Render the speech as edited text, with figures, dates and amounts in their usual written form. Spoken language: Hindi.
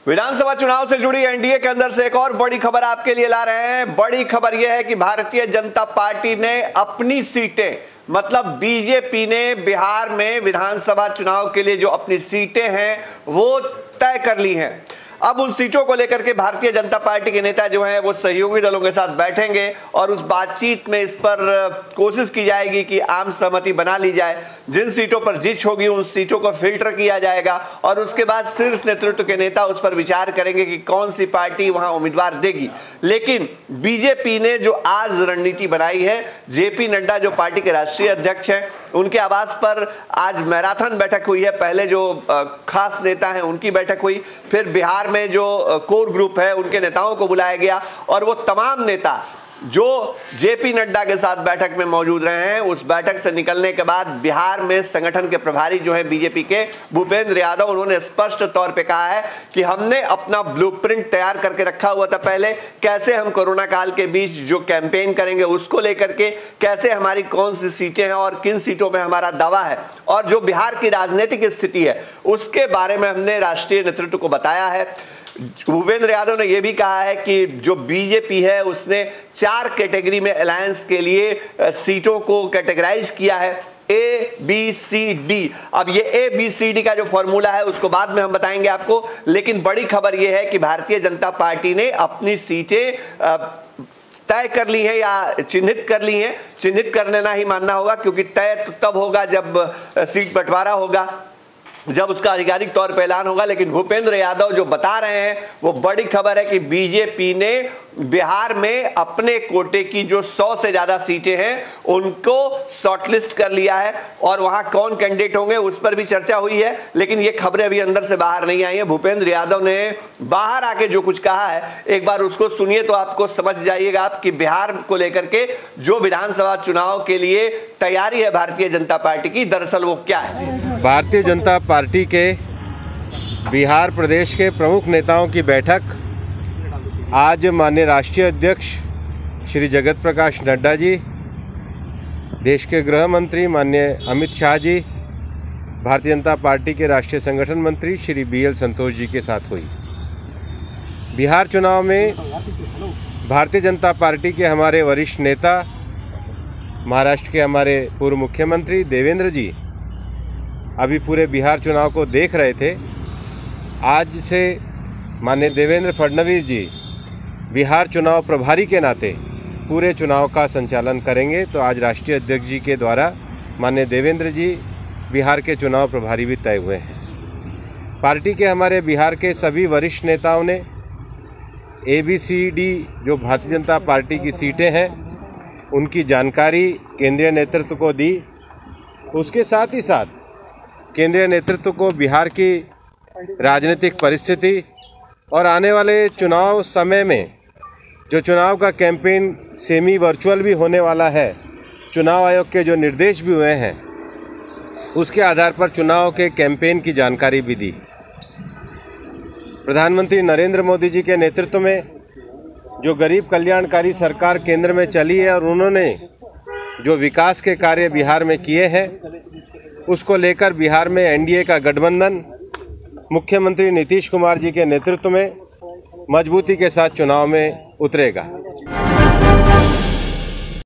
विधानसभा चुनाव से जुड़ी एनडीए के अंदर से एक और बड़ी खबर आपके लिए ला रहे हैं। बड़ी खबर यह है कि भारतीय जनता पार्टी ने अपनी सीटें, मतलब बीजेपी ने बिहार में विधानसभा चुनाव के लिए जो अपनी सीटें हैं वो तय कर ली हैं। अब उन सीटों को लेकर के भारतीय जनता पार्टी के नेता जो हैं वो सहयोगी दलों के साथ बैठेंगे और उस बातचीत में इस पर कोशिश की जाएगी कि आम सहमति बना ली जाए। जिन सीटों पर जीत होगी उन सीटों को फिल्टर किया जाएगा और उसके बाद शीर्ष नेतृत्व के नेता उस पर विचार करेंगे कि कौन सी पार्टी वहां उम्मीदवार देगी। लेकिन बीजेपी ने जो आज रणनीति बनाई है, जेपी नड्डा जो पार्टी के राष्ट्रीय अध्यक्ष हैं, उनके आवास पर आज मैराथन बैठक हुई है। पहले जो खास नेता हैं उनकी बैठक हुई, फिर बिहार में जो कोर ग्रुप है उनके नेताओं को बुलाया गया और वो तमाम नेता जो जेपी नड्डा के साथ बैठक में मौजूद रहे हैं, उस बैठक से निकलने के बाद बिहार में संगठन के प्रभारी जो है बीजेपी के भूपेंद्र यादव, उन्होंने स्पष्ट तौर पे कहा है कि हमने अपना ब्लूप्रिंट तैयार करके रखा हुआ था। पहले कैसे हम कोरोना काल के बीच जो कैंपेन करेंगे उसको लेकर के, कैसे हमारी कौन सी सीटें हैं और किन सीटों में हमारा दावा है, और जो बिहार की राजनीतिक स्थिति है उसके बारे में हमने राष्ट्रीय नेतृत्व को बताया है। भूपेंद्र यादव ने यह भी कहा है कि जो बीजेपी है उसने 4 कैटेगरी में अलायंस के लिए सीटों को कैटेगराइज किया है, ए बी सी डी। अब ये ए बी सी डी का जो फॉर्मूला है उसको बाद में हम बताएंगे आपको, लेकिन बड़ी खबर यह है कि भारतीय जनता पार्टी ने अपनी सीटें तय कर ली है या चिन्हित कर ली हैं। चिन्हित कर लेना ही मानना होगा, क्योंकि तय तो तब होगा जब सीट बंटवारा होगा, जब उसका आधिकारिक तौर पर ऐलान होगा। लेकिन भूपेंद्र यादव जो बता रहे हैं वो बड़ी खबर है कि बीजेपी ने बिहार में अपने कोटे की जो 100 से ज्यादा सीटें हैं उनको शॉर्टलिस्ट कर लिया है और वहां कौन कैंडिडेट होंगे उस पर भी चर्चा हुई है। लेकिन ये खबरें अभी अंदर से बाहर नहीं आई हैं। भूपेंद्र यादव ने बाहर आके जो कुछ कहा है, एक बार उसको सुनिए तो आपको समझ जाइएगा आप कि बिहार को लेकर के जो विधानसभा चुनाव के लिए तैयारी है भारतीय जनता पार्टी की, दरअसल वो क्या है। भारतीय जनता पार्टी के बिहार प्रदेश के प्रमुख नेताओं की बैठक आज माननीय राष्ट्रीय अध्यक्ष श्री जगत प्रकाश नड्डा जी, देश के गृह मंत्री माननीय अमित शाह जी, भारतीय जनता पार्टी के राष्ट्रीय संगठन मंत्री श्री BL संतोष जी के साथ हुई। बिहार चुनाव में भारतीय जनता पार्टी के हमारे वरिष्ठ नेता, महाराष्ट्र के हमारे पूर्व मुख्यमंत्री देवेंद्र जी अभी पूरे बिहार चुनाव को देख रहे थे। आज से माननीय देवेंद्र फडणवीस जी बिहार चुनाव प्रभारी के नाते पूरे चुनाव का संचालन करेंगे। तो आज राष्ट्रीय अध्यक्ष जी के द्वारा माननीय देवेंद्र जी बिहार के चुनाव प्रभारी भी तय हुए हैं। पार्टी के हमारे बिहार के सभी वरिष्ठ नेताओं ने ABCD जो भारतीय जनता पार्टी की सीटें हैं उनकी जानकारी केंद्रीय नेतृत्व को दी। उसके साथ ही साथ केंद्रीय नेतृत्व को बिहार की राजनीतिक परिस्थिति और आने वाले चुनाव समय में जो चुनाव का कैंपेन सेमी वर्चुअल भी होने वाला है, चुनाव आयोग के जो निर्देश भी हुए हैं उसके आधार पर चुनाव के कैंपेन की जानकारी भी दी। प्रधानमंत्री नरेंद्र मोदी जी के नेतृत्व में जो गरीब कल्याणकारी सरकार केंद्र में चली है और उन्होंने जो विकास के कार्य बिहार में किए हैं उसको लेकर बिहार में एनडीए का गठबंधन मुख्यमंत्री नीतीश कुमार जी के नेतृत्व में मजबूती के साथ चुनाव में उतरेगा।